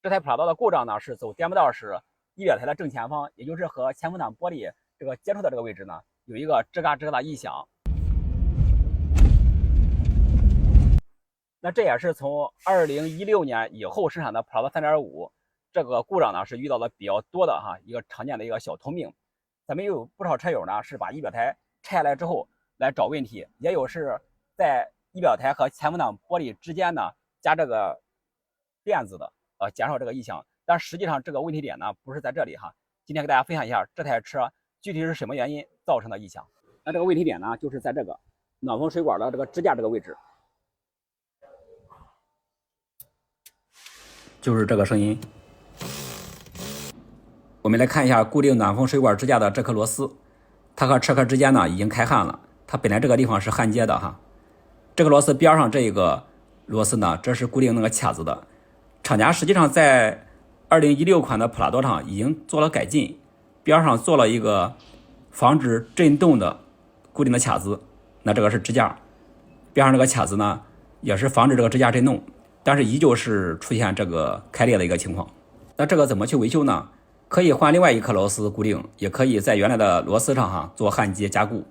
这台普拉多的故障呢是走电波道时仪表台的正前方，也就是和前风挡玻璃这个接触的这个位置呢，有一个吱嘎吱嘎的异响。那这也是从2016年以后生产的普拉多 3.5 这个故障呢是遇到的比较多的一个常见的一个小通病。咱们有不少车友呢是把仪表台拆下来之后来找问题，也有是在仪表台和前风挡玻璃之间呢加这个垫子的，减少这个异响。但实际上这个问题点呢不是在这里今天给大家分享一下这台车具体是什么原因造成的异响。那这个问题点呢就是在这个暖风水管的这个支架这个位置。就是这个声音。我们来看一下固定暖风水管支架的这颗螺丝，它和车壳之间呢已经开焊了，它本来这个地方是焊接的这个螺丝边上这个螺丝呢，这是固定那个卡子的。厂家实际上在2016款的普拉多上已经做了改进，边上做了一个防止震动的固定的卡子，那这个是支架，边上这个卡子呢也是防止这个支架震动。但是依旧是出现这个开裂的一个情况。那这个怎么去维修呢？可以换另外一颗螺丝固定，也可以在原来的螺丝上做焊接加固。